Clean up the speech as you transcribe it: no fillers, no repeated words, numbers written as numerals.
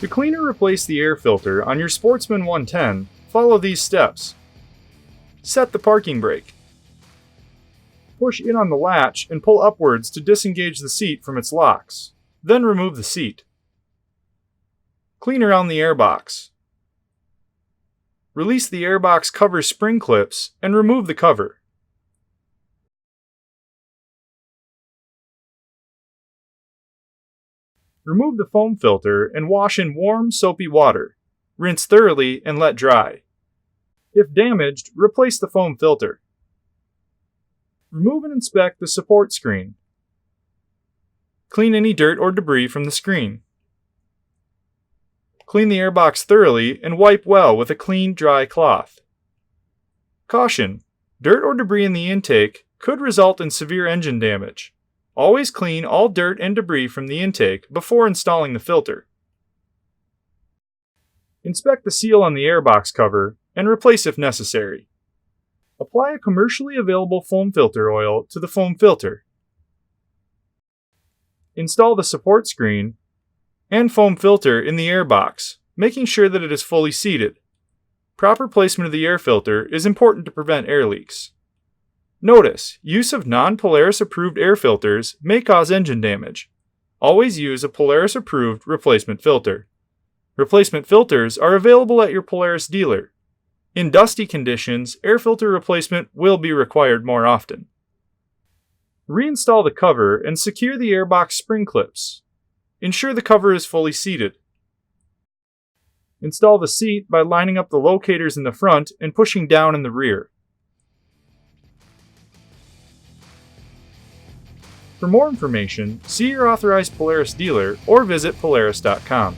To clean or replace the air filter on your Sportsman 110, follow these steps. Set the parking brake. Push in on the latch and pull upwards to disengage the seat from its locks. Then remove the seat. Clean around the airbox. Release the airbox cover spring clips and remove the cover. Remove the foam filter and wash in warm, soapy water. Rinse thoroughly and let dry. If damaged, replace the foam filter. Remove and inspect the support screen. Clean any dirt or debris from the screen. Clean the airbox thoroughly and wipe well with a clean, dry cloth. Caution: dirt or debris in the intake could result in severe engine damage. Always clean all dirt and debris from the intake before installing the filter. Inspect the seal on the airbox cover and replace if necessary. Apply a commercially available foam filter oil to the foam filter. Install the support screen and foam filter in the airbox, making sure that it is fully seated. Proper placement of the air filter is important to prevent air leaks. Notice, use of non-Polaris approved air filters may cause engine damage. Always use a Polaris approved replacement filter. Replacement filters are available at your Polaris dealer. In dusty conditions, air filter replacement will be required more often. Reinstall the cover and secure the airbox spring clips. Ensure the cover is fully seated. Install the seat by lining up the locators in the front and pushing down in the rear. For more information, see your authorized Polaris dealer or visit Polaris.com.